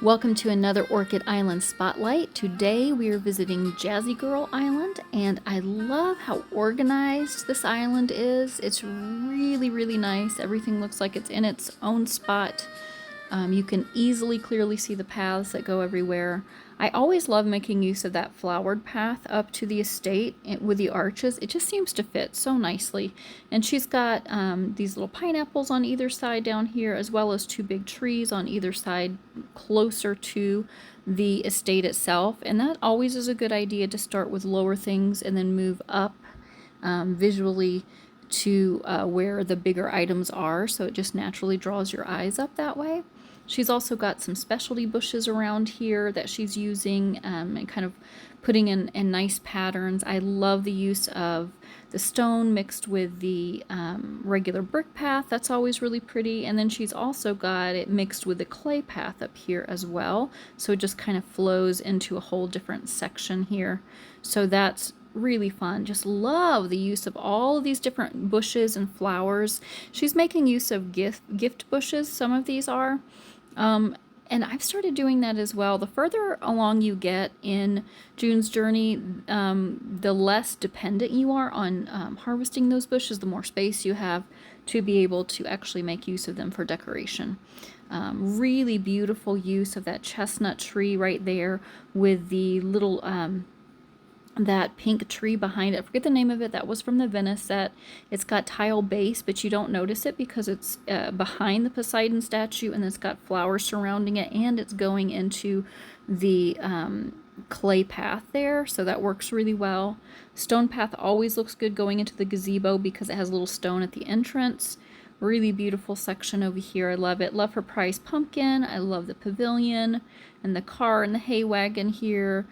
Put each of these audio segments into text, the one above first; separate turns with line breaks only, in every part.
Welcome to another Orchid Island Spotlight. Today we are visiting Jazzy Girl Island, and I love how organized this island is. It's really nice. Everything looks like it's in its own spot. You can easily clearly see the paths that go everywhere. I always love making use of that flowered path up to the estate with the arches. It just seems to fit so nicely. And she's got these little pineapples on either side down here, as well as two big trees on either side closer to the estate itself. And that always is a good idea, to start with lower things and then move up visually to where the bigger items are, so it just naturally draws your eyes up that way. She's also got some specialty bushes around here that she's using and kind of putting in nice patterns. I love the use of the stone mixed with the regular brick path. That's always really pretty. And then she's also got it mixed with the clay path up here as well. So it just kind of flows into a whole different section here. So that's really fun. Just love the use of all of these different bushes and flowers. She's making use of gift bushes, some of these are. And I've started doing that as well. The further along you get in June's journey, the less dependent you are on harvesting those bushes, the more space you have to be able to actually make use of them for decoration. Really beautiful use of that chestnut tree right there with the little that pink tree behind it. I forget the name of it. That was from the Venice set. It's got tile base, but you don't notice it because it's behind the Poseidon statue, and it's got flowers surrounding it, and it's going into the clay path there, so that works really well. Stone path always looks good going into the gazebo because it has a little stone at the entrance. Really beautiful section over here. I love it. Love her prize pumpkin. I love the pavilion and the car and the hay wagon here.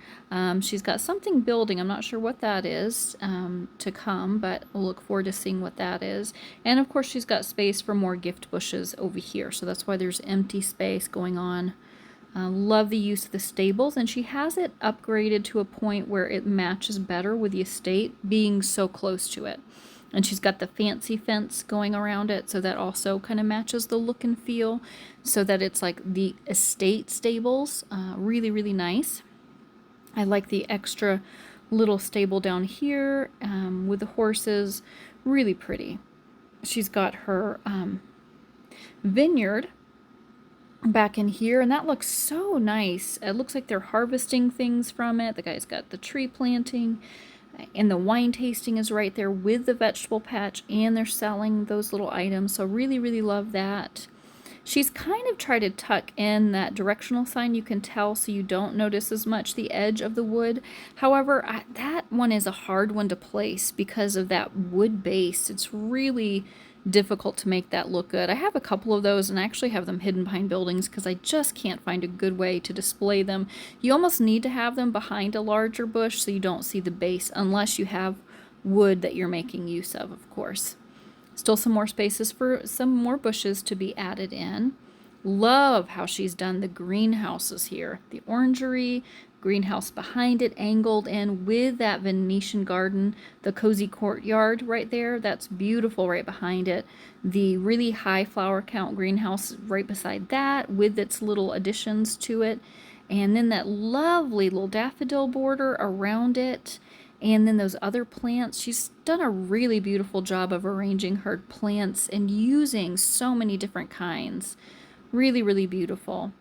She's got something building. I'm not sure what that is to come, but we'll look forward to seeing what that is. And of course, she's got space for more gift bushes over here. So that's why there's empty space going on. Love the use of the stables, and she has it upgraded to a point where it matches better with the estate being so close to it. And she's got the fancy fence going around it, so that also kind of matches the look and feel, so that it's like the estate stables. Really nice. I like the extra little stable down here with the horses. Really pretty. She's got her vineyard back in here, and that looks so nice. It looks like they're harvesting things from it. The guy's got the tree planting, and the wine tasting is right there with the vegetable patch, and they're selling those little items. So really love that. She's kind of tried to tuck in that directional sign, you can tell, so you don't notice as much the edge of the wood. However, that one is a hard one to place because of that wood base. It's really difficult to make that look good. I have a couple of those, and I actually have them hidden behind buildings because I just can't find a good way to display them. You almost need to have them behind a larger bush so you don't see the base, unless you have wood that you're making use of course. Still some more spaces for some more bushes to be added in. Love how she's done the greenhouses here. The orangery, greenhouse behind it, angled in with that Venetian garden, the cozy courtyard right there. That's beautiful right behind it. The really high flower count greenhouse right beside that with its little additions to it. And then that lovely little daffodil border around it. And then those other plants. She's done a really beautiful job of arranging her plants and using so many different kinds. Really beautiful.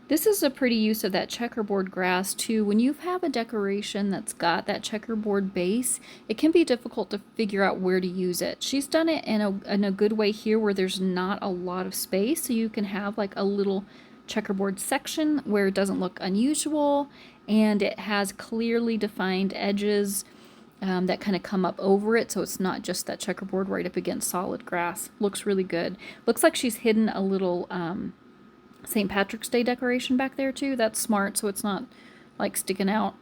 This is a pretty use of that checkerboard grass too. When you have a decoration that's got that checkerboard base, it can be difficult to figure out where to use it. She's done it in a good way here where there's not a lot of space, so you can have like a little checkerboard section where it doesn't look unusual, and it has clearly defined edges that kind of come up over it, so it's not just that checkerboard right up against solid grass. Looks really good. Looks like she's hidden a little St. Patrick's Day decoration back there too. That's smart, so it's not like sticking out.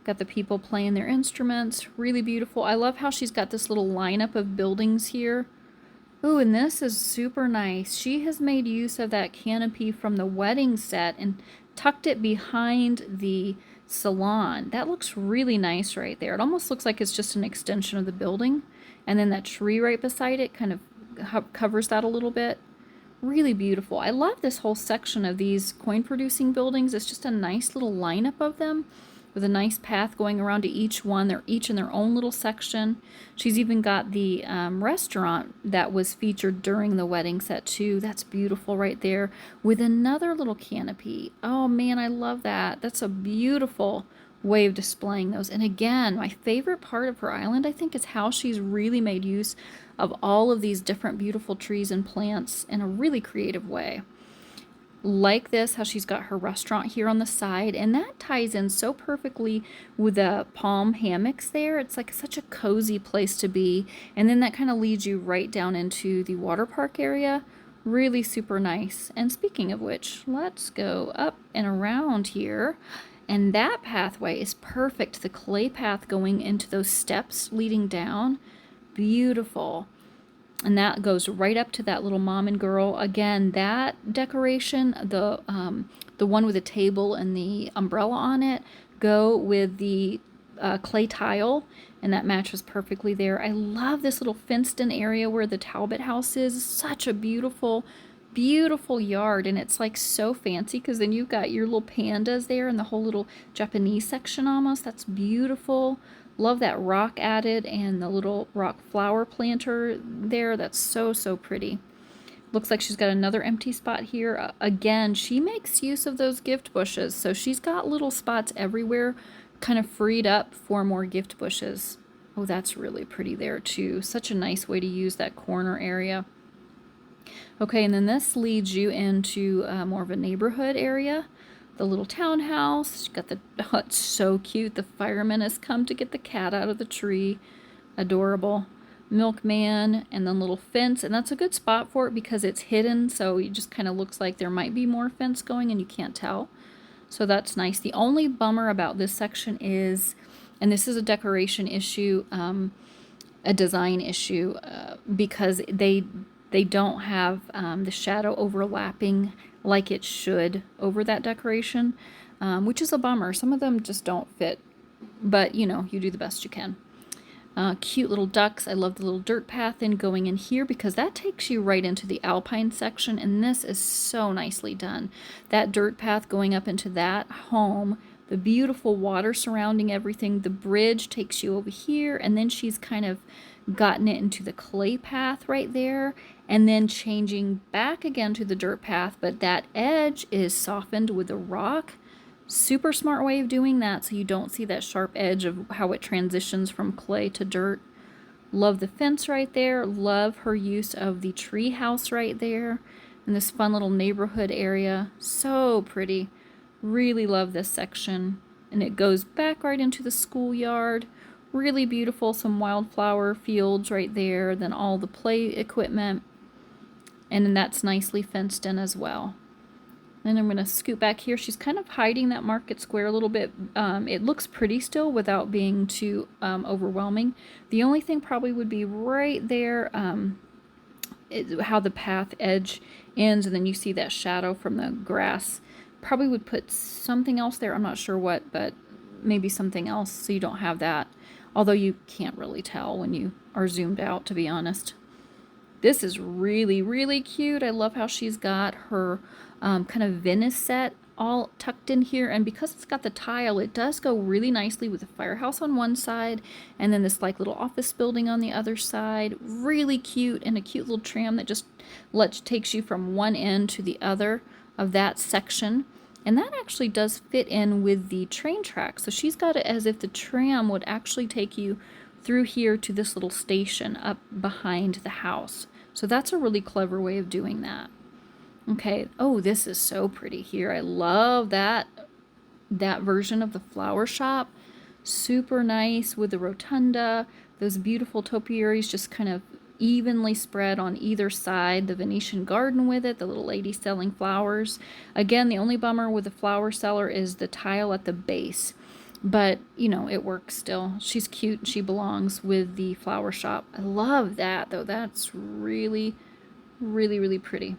Got the people playing their instruments. Really beautiful. I love how she's got this little lineup of buildings here. Ooh, and this is super nice. She has made use of that canopy from the wedding set and tucked it behind the salon. That looks really nice right there. It almost looks like it's just an extension of the building. And then that tree right beside it kind of covers that a little bit. Really beautiful. I love this whole section of these coin producing buildings. It's just a nice little lineup of them with a nice path going around to each one. They're each in their own little section. She's even got the restaurant that was featured during the wedding set too. That's beautiful right there with another little canopy. Oh man, I love that. That's a beautiful way of displaying those. And again, my favorite part of her island, I think, is how she's really made use of all of these different beautiful trees and plants in a really creative way. Like this, how she's got her restaurant here on the side, and that ties in so perfectly with the palm hammocks there. It's like such a cozy place to be, and then that kind of leads you right down into the water park area. Really super nice. And speaking of which, let's go up and around here. And that pathway is perfect. The clay path going into those steps leading down. Beautiful. And that goes right up to that little mom and girl. Again, that decoration, the one with the table and the umbrella on it, go with the clay tile, and that matches perfectly there. I love this little fenced-in area where the Talbot house is. Such a beautiful, beautiful yard, and it's like so fancy because then you've got your little pandas there and the whole little Japanese section almost. That's beautiful. Love that rock added and the little rock flower planter there. That's so, so pretty. Looks like she's got another empty spot here. Again, she makes use of those gift bushes. So she's got little spots everywhere kind of freed up for more gift bushes. Oh, that's really pretty there too. Such a nice way to use that corner area. Okay, and then this leads you into more of a neighborhood area. The little townhouse. She's got the, oh, it's so cute. The fireman has come to get the cat out of the tree. Adorable. Milkman, and then little fence. And that's a good spot for it because it's hidden, so it just kind of looks like there might be more fence going and you can't tell. So that's nice. The only bummer about this section is, and this is a decoration issue, a design issue, because they don't have the shadow overlapping like it should over that decoration, which is a bummer. Some of them just don't fit, but you know, you do the best you can. Cute little ducks. I love the little dirt path in going in here because that takes you right into the alpine section, and this is so nicely done. That dirt path going up into that home, the beautiful water surrounding everything, the bridge takes you over here, and then she's kind of gotten it into the clay path right there, and then changing back again to the dirt path, but that edge is softened with the rock. Super smart way of doing that so you don't see that sharp edge of how it transitions from clay to dirt. Love the fence right there. Love her use of the tree house right there in this fun little neighborhood area. So pretty. Really love this section. And it goes back right into the schoolyard. Really beautiful. Some wildflower fields right there. Then all the play equipment. And then that's nicely fenced in as well. Then I'm going to scoot back here. She's kind of hiding that market square a little bit. It looks pretty still without being too overwhelming. The only thing probably would be right there, how the path edge ends, and then you see that shadow from the grass. Probably would put something else there. I'm not sure what, but maybe something else so you don't have that. Although you can't really tell when you are zoomed out, to be honest. This is really, really cute. I love how she's got her kind of Venice set all tucked in here. And because it's got the tile, it does go really nicely with the firehouse on one side and then this like little office building on the other side. Really cute, and a cute little tram that just takes you from one end to the other of that section. And that actually does fit in with the train track. So she's got it as if the tram would actually take you through here to this little station up behind the house. So that's a really clever way of doing that. Okay, oh, this is so pretty here. I love that version of the flower shop. Super nice with the rotunda, those beautiful topiaries just kind of evenly spread on either side, the Venetian garden with it, the little lady selling flowers. Again, the only bummer with the flower seller is the tile at the base. But, you know, it works still. She's cute. She belongs with the flower shop. I love that, though. That's really, really, really pretty.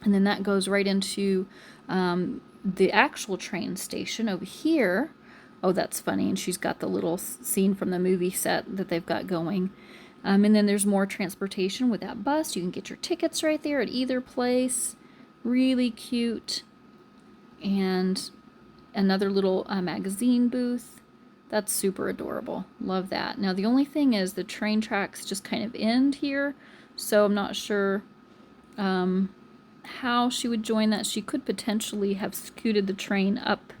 And then that goes right into the actual train station over here. Oh, that's funny. And she's got the little scene from the movie set that they've got going. And then there's more transportation with that bus. You can get your tickets right there at either place. Really cute. And another little magazine booth. That's super adorable. Love that. Now the only thing is the train tracks just kind of end here, so I'm not sure how she would join that. She could potentially have scooted the train up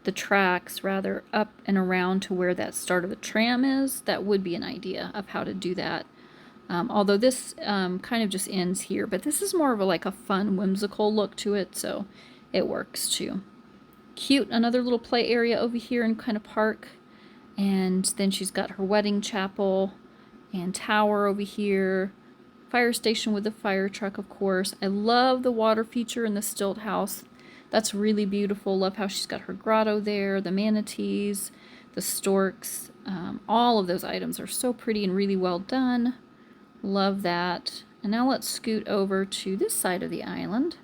the tracks, rather up and around to where that start of the tram is. That would be an idea of how to do that. Although this kind of just ends here, but this is more of like a fun, whimsical look to it, so it works too. Cute, another little play area over here and kind of park. And then she's got her wedding chapel and tower over here. Fire station with the fire truck, of course. I love the water feature in the stilt house. That's really beautiful. Love how she's got her grotto there, the manatees, the storks. All of those items are so pretty and really well done. Love that. And now let's scoot over to this side of the island.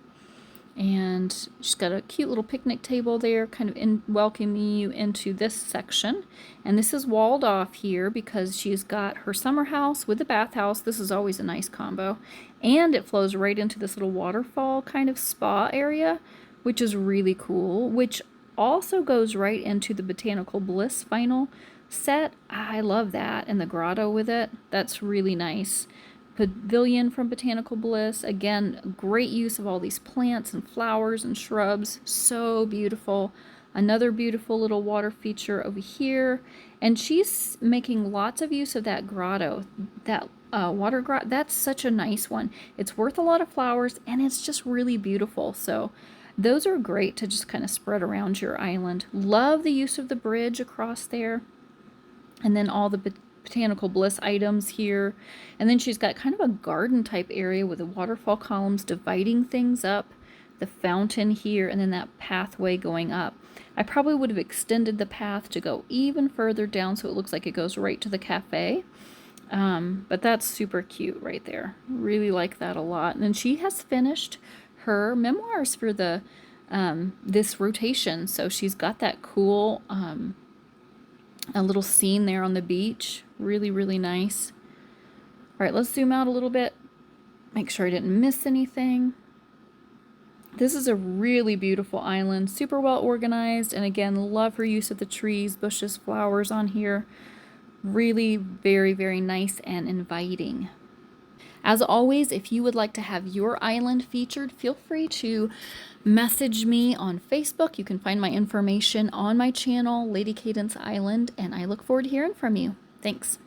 And she's got a cute little picnic table there, kind of welcoming you into this section. And this is walled off here because she's got her summer house with the bathhouse. This is always a nice combo. And it flows right into this little waterfall kind of spa area, which is really cool, which also goes right into the Botanical Bliss final set. I love that. And the grotto with it. That's really nice. Pavilion from Botanical Bliss. Again, great use of all these plants and flowers and shrubs. So beautiful. Another beautiful little water feature over here. And she's making lots of use of that grotto. That water grotto, that's such a nice one. It's worth a lot of flowers and it's just really beautiful. So those are great to just kind of spread around your island. Love the use of the bridge across there. And then all the Botanical Bliss items here. And then she's got kind of a garden type area with the waterfall columns dividing things up, the fountain here, and then that pathway going up. I probably would have extended the path to go even further down so it looks like it goes right to the cafe. But that's super cute right there. Really like that a lot. And then she has finished her memoirs for the this rotation. So she's got that cool a little scene there on the beach. Really, really nice. All right, let's zoom out a little bit. Make sure I didn't miss anything. This is a really beautiful island, super well organized, and again, love her use of the trees, bushes, flowers on here. Really very, very nice and inviting. As always, if you would like to have your island featured, feel free to message me on Facebook. You can find my information on my channel, Lady Cadence Island, and I look forward to hearing from you. Thanks.